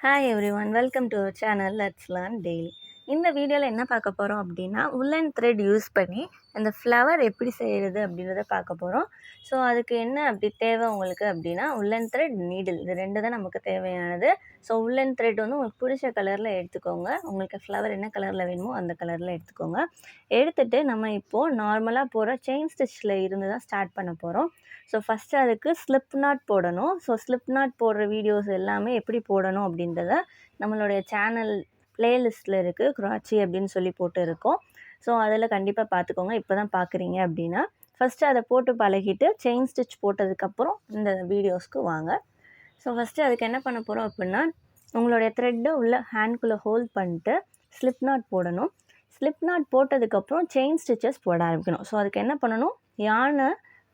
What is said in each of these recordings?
Hi everyone, welcome to our channel Let's Learn Daily. இந்த வீடியோவில் என்ன பார்க்க போகிறோம் அப்படின்னா உல்லன் த்ரெட் யூஸ் பண்ணி அந்த ஃப்ளவர் எப்படி செய்கிறது அப்படின்றத பார்க்க போகிறோம். ஸோ அதுக்கு என்ன அப்படி தேவை உங்களுக்கு அப்படின்னா உல்லன் த்ரெட் நீடில் இது ரெண்டு தான் நமக்கு தேவையானது. ஸோ உல்லன் த்ரெட் வந்து உங்களுக்கு பிடிச்ச கலரில் எடுத்துக்கோங்க. உங்களுக்கு ஃப்ளவர் என்ன கலரில் வேணுமோ அந்த கலரில் எடுத்துக்கோங்க. எடுத்துகிட்டு நம்ம இப்போது நார்மலாக போகிற செயின் ஸ்டிச்சில் இருந்து தான் ஸ்டார்ட் பண்ண போகிறோம். ஸோ ஃபஸ்ட்டு அதுக்கு ஸ்லிப் நாட் போடணும். ஸோ ஸ்லிப் நாட் போடுற வீடியோஸ் எல்லாமே எப்படி போடணும் அப்படின்றத நம்மளுடைய சேனல் பிளேலிஸ்ட்டில் இருக்குது. crochet அப்படின்னு சொல்லி போட்டு இருக்கோம். ஸோ அதில் கண்டிப்பாக பார்த்துக்கோங்க. இப்போ தான் பார்க்குறீங்க அப்படின்னா ஃபஸ்ட்டு அதை போட்டு பழகிட்டு செயின் ஸ்டிச் போட்டதுக்கப்புறம் இந்த வீடியோஸ்க்கு வாங்க. ஸோ ஃபஸ்ட்டு அதுக்கு என்ன பண்ண போகிறோம் அப்படின்னா உங்களுடைய த்ரெட்டை உள்ள ஹேண்ட்குள்ளே ஹோல்ட் பண்ணிட்டு ஸ்லிப் நாட் போடணும். ஸ்லிப் நாட் போட்டதுக்கப்புறம் செயின் ஸ்டிச்சஸ் போட ஆரம்பிக்கணும். ஸோ அதுக்கு என்ன பண்ணணும், யானை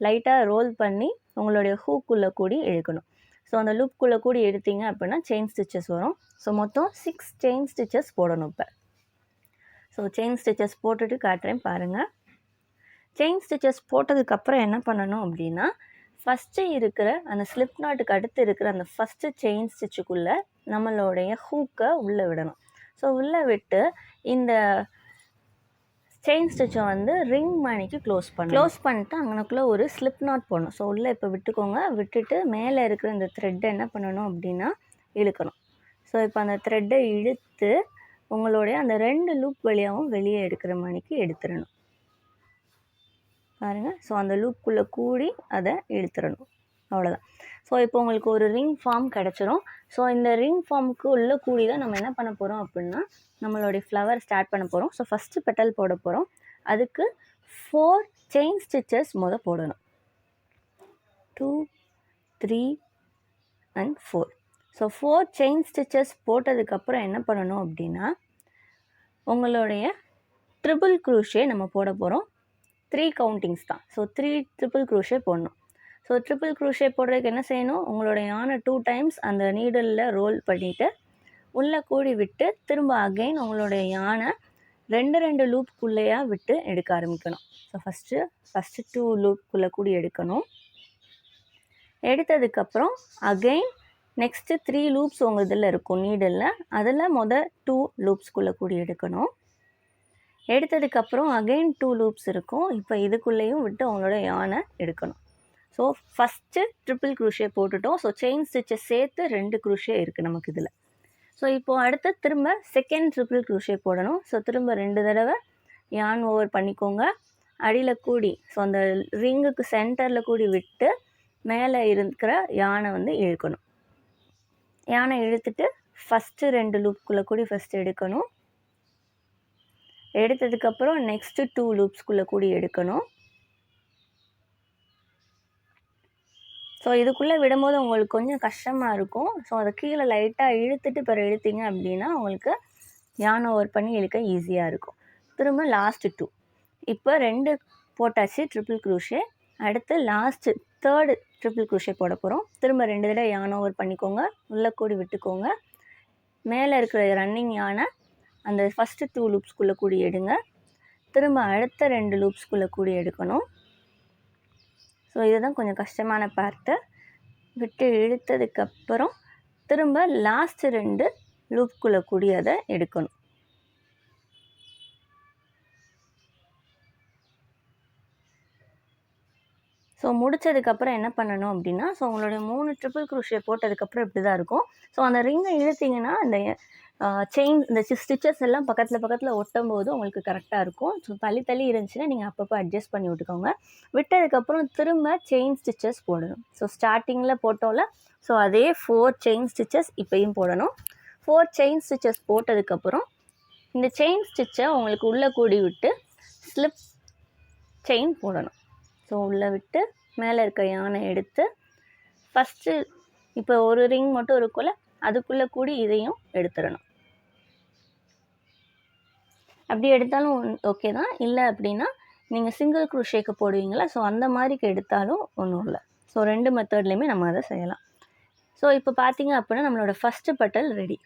லைட்டாக ரோல் பண்ணி உங்களுடைய ஹூக்குள்ளே கூடி இழுக்கணும். ஸோ அந்த லூப்புக்குள்ளே கூடி எடுத்தீங்க அப்படின்னா செயின் ஸ்டிச்சஸ் வரும். ஸோ மொத்தம் 6 செயின் ஸ்டிச்சஸ் போடணும். இப்போ ஸோ செயின் ஸ்டிச்சஸ் போட்டுட்டு காட்டுறேன் பாருங்கள். செயின் ஸ்டிச்சஸ் போட்டதுக்கப்புறம் என்ன பண்ணணும் அப்படின்னா ஃபஸ்ட்டு இருக்கிற அந்த ஸ்லிப் நாட்டுக்கு அடுத்து இருக்கிற அந்த ஃபஸ்ட்டு செயின் ஸ்டிச்சுக்குள்ளே நம்மளுடைய ஹூக்கை உள்ளே விடணும். ஸோ உள்ளே விட்டு இந்த செயின் ஸ்டிச்சை வந்து ரிங் மணிக்கு க்ளோஸ் பண்ணிட்டு அங்கனக்குள்ளே ஒரு ஸ்லிப் நாட் போடணும். ஸோ உள்ளே இப்போ விட்டுக்கோங்க. விட்டுட்டு மேலே இருக்கிற இந்த த்ரெட்டை என்ன பண்ணணும் அப்படின்னா இழுக்கணும். ஸோ இப்போ அந்த த்ரெட்டை இழுத்து உங்களுடைய அந்த 2 லூப் வழியாகவும் வெளியே எடுக்கிற மணிக்கு எடுத்துடணும் பாருங்கள். ஸோ அந்த லூப்புக்குள்ளே கூடி அதை இழுத்துடணும். அவ்வளோதான். ஸோ இப்போ உங்களுக்கு ஒரு ரிங் ஃபார்ம் கிடச்சிரும். ஸோ இந்த ரிங் ஃபார்முக்கு உள்ளே கூடி தான் நம்ம என்ன பண்ண போகிறோம் அப்படின்னா நம்மளுடைய ஃப்ளவர் ஸ்டார்ட் பண்ண போகிறோம். ஸோ ஃபஸ்ட்டு பெட்டல் போட போகிறோம். அதுக்கு 4 செயின் ஸ்டிச்சஸ் போடணும். 2 3 and 4. ஸோ 4 செயின் ஸ்டிச்சஸ் போட்டதுக்கப்புறம் என்ன பண்ணணும் அப்படின்னா உங்களுடைய ட்ரிபிள் க்ரூஷே நம்ம போட போகிறோம். 3 கவுண்டிங்ஸ் தான். ஸோ 3 ட்ரிபிள் க்ரூஷே போடணும். ஸோ ட்ரிபிள் க்ரூஷே போடுறதுக்கு என்ன செய்யணும், உங்களுடைய யானை 2 டைம்ஸ் அந்த நீடலில் ரோல் பண்ணிவிட்டு உள்ளே கூடி விட்டு திரும்ப அகைன் உங்களுடைய யானை 2 லூப்புக்குள்ளேயாக விட்டு எடுக்க ஆரம்பிக்கணும். ஸோ ஃபஸ்ட்டு 2 லூப்புக்குள்ளே கூடி எடுக்கணும். எடுத்ததுக்கப்புறம் அகைன் நெக்ஸ்ட்டு 3 லூப்ஸ் உங்கள் இதில் இருக்கும் நீடலில், அதில் 2 லூப்ஸ்குள்ளே கூடி எடுக்கணும். எடுத்ததுக்கப்புறம் அகைன் 2 லூப்ஸ் இருக்கும். இப்போ இதுக்குள்ளேயும் விட்டு உங்களோட யானை எடுக்கணும். ஸோ ஃபஸ்ட்டு ட்ரிபிள் க்ரூஷே போட்டுட்டோம். ஸோ செயின் ஸ்டிச்சை சேர்த்து 2 க்ரூஷே இருக்குது நமக்கு இதில். ஸோ இப்போது அடுத்து திரும்ப செகண்ட் ட்ரிபிள் க்ரூஷே போடணும். ஸோ திரும்ப 2 தடவை யான் ஓவர் பண்ணிக்கோங்க. அடியில் கூடி ஸோ அந்த ரிங்குக்கு சென்டரில் கூடி விட்டு மேலே இருக்கிற யானை வந்து இழுக்கணும். யானை இழுத்துட்டு ஃபஸ்ட்டு 2 லூப்புக்குள்ளே கூடி ஃபஸ்ட்டு எடுக்கணும். எடுத்ததுக்கப்புறம் நெக்ஸ்ட்டு 2 லூப்ஸ்குள்ளே கூடி எடுக்கணும். ஸோ இதுக்குள்ளே விடும்போது உங்களுக்கு கொஞ்சம் கஷ்டமாக இருக்கும். ஸோ அதை கீழே லைட்டாக இழுத்துட்டு பிறகு இழுத்தீங்க அப்படின்னா உங்களுக்கு யானை ஓவர் பண்ணி இழுக்க ஈஸியாக இருக்கும். திரும்ப லாஸ்ட்டு 2. இப்போ 2 போட்டாச்சு ட்ரிபிள் க்ரூஷே. அடுத்து லாஸ்ட்டு 3rd ட்ரிபிள் க்ரூஷே போட போகிறோம். திரும்ப 2 தடவை யானை ஓவர் பண்ணிக்கோங்க. உள்ளே கூடி விட்டுக்கோங்க. மேலே இருக்கிற ரன்னிங் யானை அந்த ஃபஸ்ட்டு 2 லூப்ஸ்குள்ளே கூடி எடுங்க. திரும்ப அடுத்த 2 லூப்ஸ்குள்ளே கூடி எடுக்கணும். ஸோ இதுதான் கொஞ்சம் கஷ்டமான பார்ட்டு. விட்டு இழுத்ததுக்கப்புறம் திரும்ப லாஸ்ட்டு 2 லூப்புக்குள்ளே கூடி அதை எடுக்கணும். ஸோ முடித்ததுக்கப்புறம் என்ன பண்ணணும் அப்படின்னா ஸோ உங்களுடைய 3 ட்ரிபிள் க்ரூஷே போட்டதுக்கப்புறம் இப்படி தான் இருக்கும். ஸோ அந்த ரிங்கை இழுத்திங்கன்னா அந்த செயின் இந்த ஸ்டிச்சஸ் எல்லாம் பக்கத்தில் ஒட்டும் போது உங்களுக்கு கரெக்டாக இருக்கும். ஸோ தள்ளி இருந்துச்சுன்னா நீங்கள் அப்பப்போ அட்ஜஸ்ட் பண்ணி விட்டுக்கோங்க. விட்டதுக்கப்புறம் திரும்ப செயின் ஸ்டிச்சஸ் போடணும். ஸோ ஸ்டார்டிங்கில் போட்டோம்ல, ஸோ அதே 4 செயின் ஸ்டிச்சஸ் இப்போயும் போடணும். 4 செயின் ஸ்டிச்சஸ் போட்டதுக்கப்புறம் இந்த செயின் ஸ்டிச்சை உங்களுக்கு உள்ளே கூடி விட்டு ஸ்லிப் செயின் போடணும். ஸோ உள்ளே விட்டு மேலே இருக்க யானை எடுத்து ஃபஸ்ட்டு இப்போ ஒரு ரிங் மட்டும் இருக்கும்ல, அதுக்குள்ளே கூடி இதையும் எடுத்துடணும். அப்படி எடுத்தாலும் ஓகே தான். இல்லை அப்படின்னா நீங்கள் சிங்கிள் க்ரூஷேக்கு போடுவீங்களா, ஸோ அந்த மாதிரிக்கு எடுத்தாலும் ஒன்றும் இல்லை. ஸோ 2 மெத்தட்லேயுமே நம்ம அதை செய்யலாம். ஸோ இப்போ பார்த்தீங்க அப்படின்னா நம்மளோட ஃபஸ்ட்டு பெட்டல் ரெடி.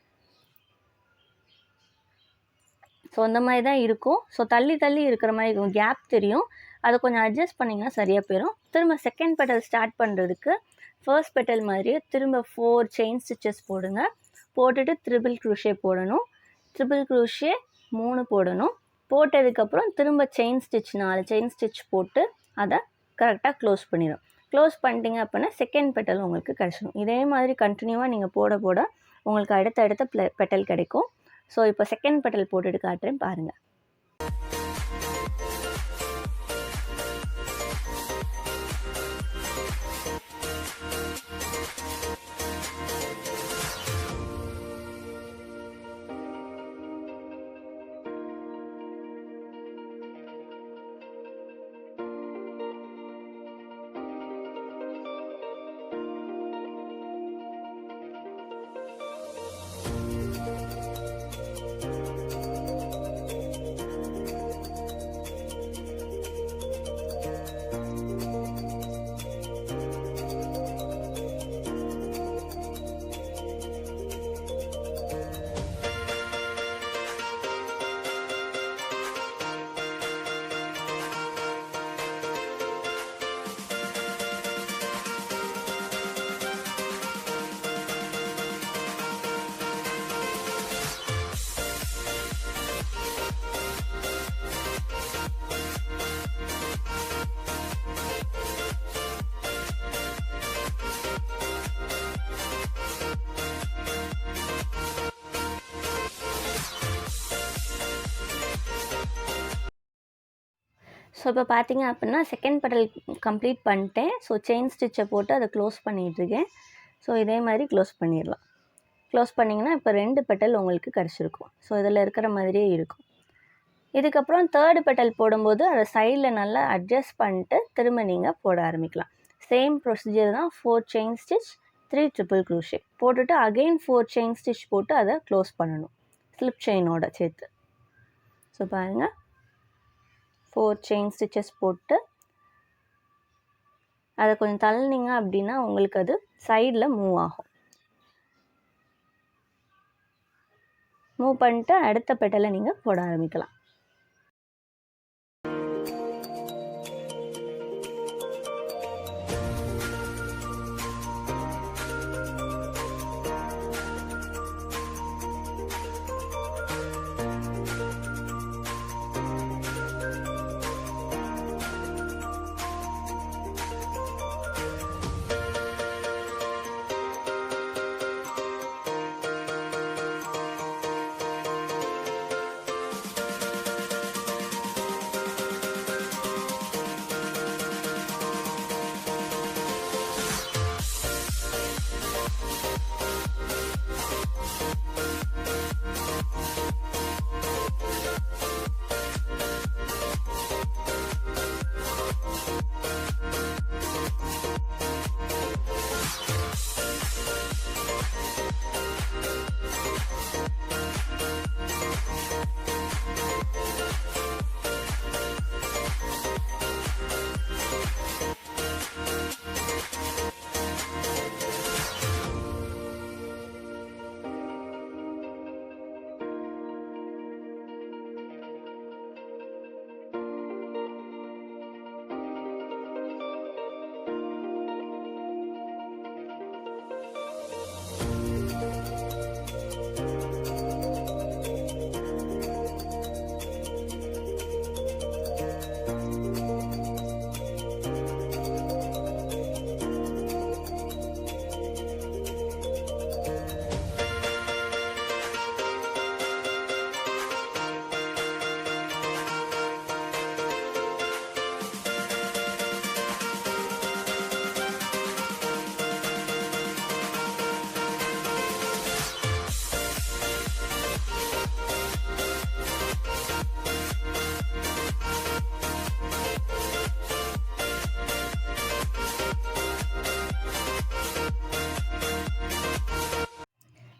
ஸோ அந்த மாதிரி தான் இருக்கும். ஸோ தள்ளி இருக்கிற மாதிரி இருக்கும், கேப் தெரியும். அதை கொஞ்சம் அட்ஜஸ்ட் பண்ணிங்கன்னா சரியாக போயிடும். திரும்ப செகண்ட் பெட்டல் ஸ்டார்ட் பண்ணுறதுக்கு ஃபர்ஸ்ட் பெட்டல் மாதிரியே திரும்ப 4 செயின் ஸ்டிச்சஸ் போடுங்க. போட்டுட்டு ட்ரிபிள் க்ரோஷே போடணும். ட்ரிபிள் க்ரோஷே 3 போடணும். போட்டதுக்கப்புறம் திரும்ப செயின் ஸ்டிச் 4 செயின் ஸ்டிச் போட்டு அதை கரெக்டாக க்ளோஸ் பண்ணிடும். க்ளோஸ் பண்ணிட்டீங்க அப்படின்னா செகண்ட் பெட்டல் உங்களுக்கு கிடச்சிடும். இதே மாதிரி கண்டினியூவாக நீங்கள் போட போட உங்களுக்கு அடுத்த பெட்டல் கிடைக்கும். ஸோ இப்போ செகண்ட் பெட்டல் போட்டுட்டு காட்டுறேன் பாருங்கள். ஸோ இப்போ பார்த்தீங்க அப்படின்னா செகண்ட் பெட்டல் கம்ப்ளீட் பண்ணிட்டேன். ஸோ செயின் ஸ்டிச்சை போட்டு அதை க்ளோஸ் பண்ணிகிட்ருக்கேன். ஸோ இதே மாதிரி க்ளோஸ் பண்ணிடலாம். க்ளோஸ் பண்ணிங்கன்னா இப்போ 2 பெட்டல் உங்களுக்கு கிடச்சிருக்கும். ஸோ இதில் இருக்கிற மாதிரியே இருக்கும். இதுக்கப்புறம் தேர்டு பெட்டல் போடும்போது அதை சைடில் நல்லா அட்ஜஸ்ட் பண்ணிட்டு திரும்ப நீங்கள் போட ஆரம்பிக்கலாம். சேம் ப்ரொசீஜர் தான். 4 செயின் ஸ்டிச் 3 ட்ரிபிள் க்ரோஷே போட்டுட்டு அகெயின் 4 செயின் ஸ்டிச் போட்டு அதை க்ளோஸ் பண்ணணும் ஸ்லிப் செயினோட சேர்த்து. ஸோ பாருங்கள், 4 செயின் ஸ்டிச்சஸ் போட்டு அதை கொஞ்சம் தள்ளினீங்க அப்படின்னா உங்களுக்கு அது சைடில் மூவ் ஆகும். மூவ் பண்ணிட்டு அடுத்த பெட்டலை நீங்கள் போட ஆரம்பிக்கலாம்.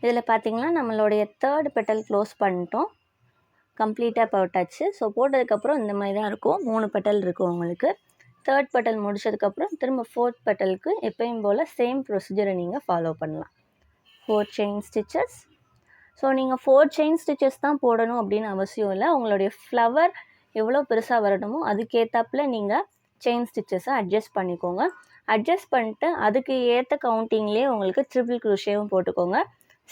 இதில் பார்த்திங்கன்னா நம்மளுடைய தேர்ட் பெட்டல் க்ளோஸ் பண்ணிட்டோம். கம்ப்ளீட்டாக போட்டாச்சு. ஸோ போட்டதுக்கப்புறம் இந்த மாதிரி தான் இருக்கும். 3 பெட்டல் இருக்கும் உங்களுக்கு. தேர்ட் பெட்டல் முடிச்சதுக்கப்புறம் திரும்ப ஃபோர்த் பெட்டலுக்கு எப்பயும் போல் சேம் ப்ரொசீஜரை நீங்கள் ஃபாலோ பண்ணலாம். 4 செயின் ஸ்டிச்சஸ். ஸோ நீங்கள் 4 செயின் ஸ்டிச்சஸ் தான் போடணும் அப்படின்னு அவசியம் இல்லை. உங்களுடைய ஃப்ளவர் எவ்வளோ பெருசாக வரணுமோ அதுக்கேற்றாப்புல நீங்கள் செயின் ஸ்டிச்சஸை அட்ஜஸ்ட் பண்ணிக்கோங்க. அட்ஜஸ்ட் பண்ணிட்டு அதுக்கு ஏற்ற கவுண்டிங்லேயே உங்களுக்கு ட்ரிபிள் க்ரோஷேவும் போட்டுக்கோங்க.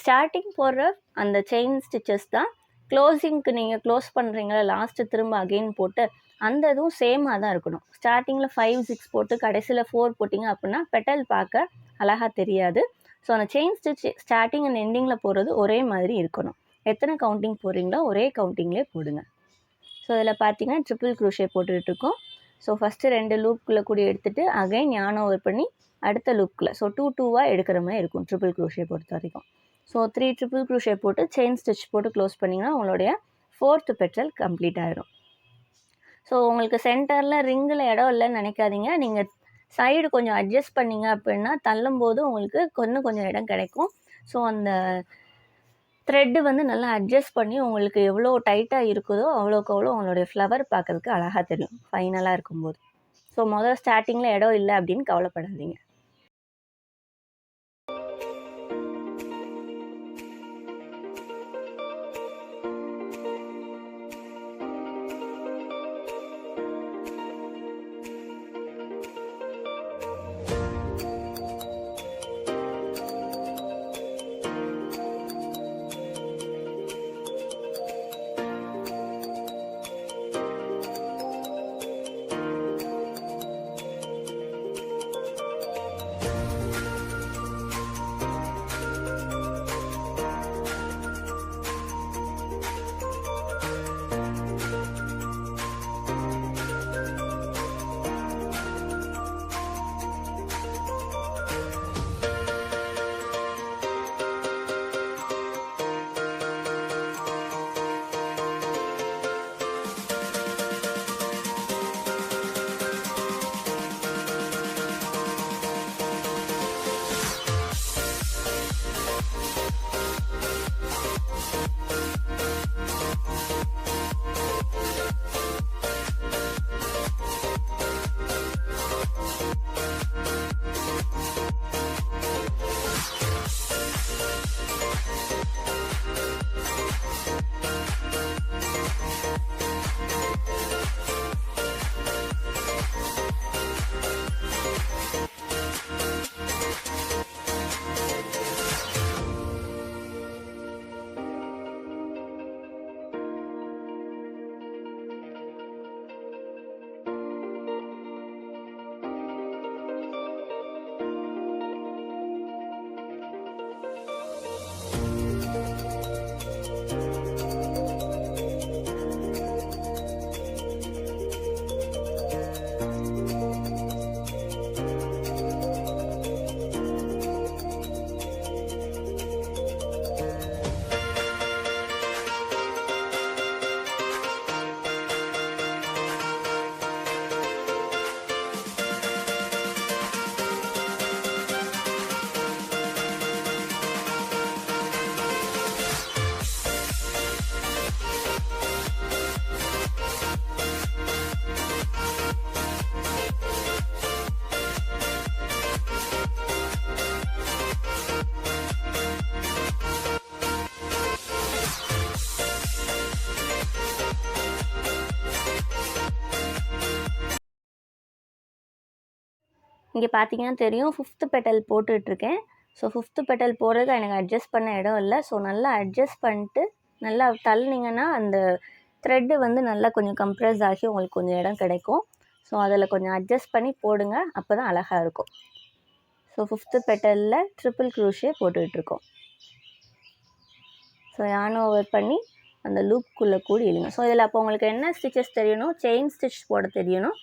ஸ்டார்டிங் போடுற அந்த செயின் ஸ்டிச்சஸ் தான் க்ளோஸிங்க்கு நீங்கள் க்ளோஸ் பண்ணுறீங்களா லாஸ்ட்டு திரும்ப அகெயின் போட்டு அந்த இதுவும் சேமாக தான் இருக்கணும். ஸ்டார்டிங்கில் 5, 6 போட்டு கடைசியில் 4 போட்டிங்க அப்படின்னா பெட்டல் பார்க்க அழகாக தெரியாது. ஸோ அந்த செயின் ஸ்டிச் ஸ்டார்டிங் அண்ட் எண்டிங்கில் போடுறது ஒரே மாதிரி இருக்கணும். எத்தனை கவுண்டிங் போடுறீங்களோ ஒரே கவுண்டிங்லேயே போடுங்க. ஸோ இதில் பார்த்தீங்கன்னா ட்ரிபிள் க்ரோஷே போட்டுட்ருக்கோம். ஸோ ஃபஸ்ட்டு 2 லூப்புக்குள்ளே கூட எடுத்துகிட்டு அகைன் yarn ஓவர் பண்ணி அடுத்த லூப்புக்குள்ளே ஸோ 2 2வாக எடுக்கிற மாதிரி இருக்கும் ட்ரிபிள் க்ரோஷே பொறுத்த வரைக்கும். ஸோ 3 ட்ரிபிள் க்ரோஷே போட்டு செயின் ஸ்டிச் போட்டு க்ளோஸ் பண்ணிங்கன்னா உங்களுடைய 4th பெட்டல் கம்ப்ளீட் ஆகிடும். ஸோ உங்களுக்கு சென்டரில் ரிங்கில் இடம் இல்லைன்னு நினைக்காதீங்க. நீங்கள் சைடு கொஞ்சம் அட்ஜஸ்ட் பண்ணிங்க அப்படின்னா தள்ளும்போது உங்களுக்கு கொஞ்சம் இடம் கிடைக்கும். ஸோ அந்த த்ரெட்டு வந்து நல்லா அட்ஜஸ்ட் பண்ணி உங்களுக்கு எவ்வளோ டைட்டாக இருக்குதோ அவ்வளோக்கு அவ்வளோ உங்களுடைய ஃப்ளவர் பார்க்கறதுக்கு அழகாக தெரியும் ஃபைனலாக இருக்கும்போது. ஸோ ஸ்டார்டிங்கில் இடம் இல்லை அப்படின்னு கவலைப்படாதீங்க. இங்கே பார்த்தீங்கன்னா தெரியும் 5th பெட்டல் போட்டுட்ருக்கேன். ஸோ 5th பெட்டல் போடுறதுக்கு எனக்கு அட்ஜஸ்ட் பண்ண இடம் இல்லை. ஸோ நல்லா அட்ஜஸ்ட் பண்ணிட்டு நல்லா தள்ளினீங்கன்னா அந்த த்ரெட்டு வந்து நல்லா கொஞ்சம் கம்ப்ரெஸ் ஆகி உங்களுக்கு கொஞ்சம் இடம் கிடைக்கும். ஸோ அதில் கொஞ்சம் அட்ஜஸ்ட் பண்ணி போடுங்க, அப்போ தான் அழகாக இருக்கும். ஸோ 5th பெட்டலில் ட்ரிபிள் க்ரோஷே போட்டுட்ருக்கோம். ஸோ yarn ஓவர் பண்ணி அந்த லூப்புக்குள்ளே கூடி இழுங்க. ஸோ இதில் அப்போ உங்களுக்கு என்ன ஸ்டிச்சஸ் தெரியணும், செயின் ஸ்டிச் போட தெரியணும்.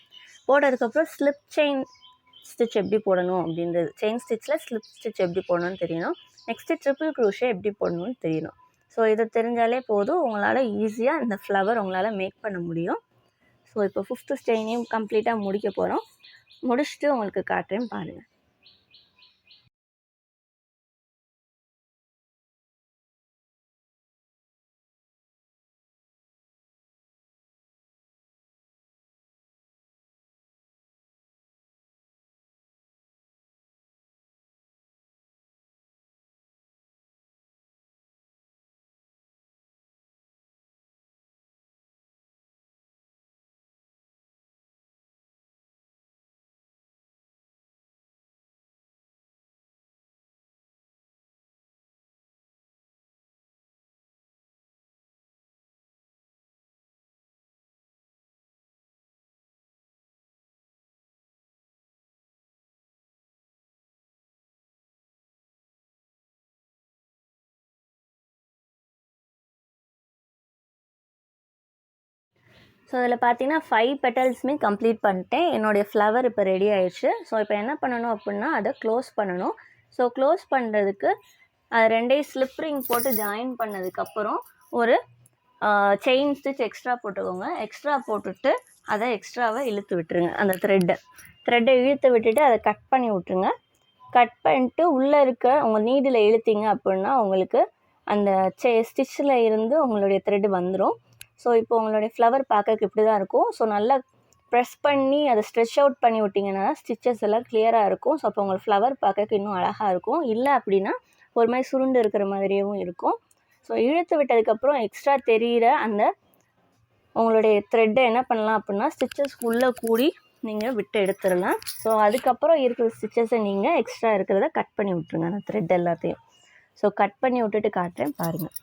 போட்டதுக்கப்புறம் ஸ்லிப் செயின் ஸ்டிச் எப்படி போடணும் அப்படின்றது, செயின் ஸ்டிச்சில் ஸ்லிப் ஸ்டிச் எப்படி போடணும்னு தெரியணும். நெக்ஸ்ட்டு ட்ரிபிள் க்ரோஷே எப்படி போடணும்னு தெரியணும். ஸோ இதை தெரிஞ்சாலே போதும், உங்களால் ஈஸியாக இந்த ஃப்ளவர் உங்களால் மேக் பண்ண முடியும். ஸோ இப்போ 5th ஸ்டெயினையும் கம்ப்ளீட்டாக முடிக்க போகிறோம். முடிச்சுட்டு உங்களுக்கு காட்டுறேன் பாருங்கள். ஸோ அதில் பார்த்தீங்கன்னா 5 பெட்டல்ஸுமே கம்ப்ளீட் பண்ணிட்டேன். என்னுடைய ஃப்ளவர் இப்போ ரெடி ஆயிடுச்சு. ஸோ இப்போ என்ன பண்ணணும் அப்படின்னா அதை க்ளோஸ் பண்ணணும். ஸோ க்ளோஸ் பண்ணுறதுக்கு அது 2 ஸ்லிப் ரிங் போட்டு ஜாயின் பண்ணதுக்கப்புறம் ஒரு செயின் ஸ்டிச் எக்ஸ்ட்ரா போட்டுக்கோங்க. எக்ஸ்ட்ரா போட்டுட்டு அதை எக்ஸ்ட்ராவை இழுத்து விட்டுருங்க. அந்த த்ரெட்டை இழுத்து விட்டுட்டு அதை கட் பண்ணி விட்டுருங்க. கட் பண்ணிட்டு உள்ளே இருக்க உங்கள் நீடில் இழுத்தீங்க அப்படின்னா உங்களுக்கு அந்த ஸ்டிச்சில் இருந்து உங்களுடைய த்ரெட் வந்துடும். ஸோ இப்போ உங்களுடைய ஃப்ளவர் பார்க்கறதுக்கு இப்படி தான் இருக்கும். ஸோ நல்லா ப்ரெஸ் பண்ணி அதை ஸ்ட்ரெச் அவுட் பண்ணி விட்டிங்கன்னா ஸ்டிச்சஸ் எல்லாம் கிளியராக இருக்கும். ஸோ அப்போ உங்களுக்கு ஃப்ளவர் பார்க்கறதுக்கு இன்னும் அழகாக இருக்கும். இல்லை அப்படின்னா ஒரு மாதிரி சுருண்டு இருக்கிற மாதிரியும் இருக்கும். ஸோ இழுத்து விட்டதுக்கப்புறம் எக்ஸ்ட்ரா தெரிகிற அந்த உங்களுடைய த்ரெட்டை என்ன பண்ணலாம் அப்படின்னா ஸ்டிச்சஸ் உள்ளே கூடி நீங்கள் விட்டு எடுத்துடலாம். ஸோ அதுக்கப்புறம் இருக்கிற ஸ்டிச்சஸை நீங்கள் எக்ஸ்ட்ரா இருக்கிறத கட் பண்ணி விட்டுருங்க அந்த த்ரெட் எல்லாத்தையும். ஸோ கட் பண்ணி விட்டுட்டு காட்டுறேன் பாருங்கள்.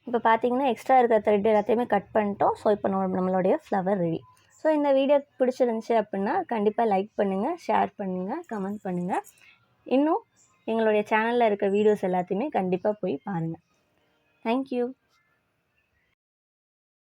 இப்போ பார்த்தீங்கன்னா எக்ஸ்ட்ரா இருக்கிற த்ரெட் எல்லாத்தையுமே கட் பண்ணிட்டோம். ஸோ இப்போ நம்மளுடைய ஃப்ளவர் ரெடி. ஸோ இந்த வீடியோ பிடிச்சிருந்துச்சி அப்படின்னா கண்டிப்பாக லைக் பண்ணுங்கள், ஷேர் பண்ணுங்கள், கமெண்ட் பண்ணுங்கள். இன்னும் எங்களுடைய சேனலில் இருக்க வீடியோஸ் எல்லாத்தையுமே கண்டிப்பாக போய் பாருங்கள். தேங்க்யூ.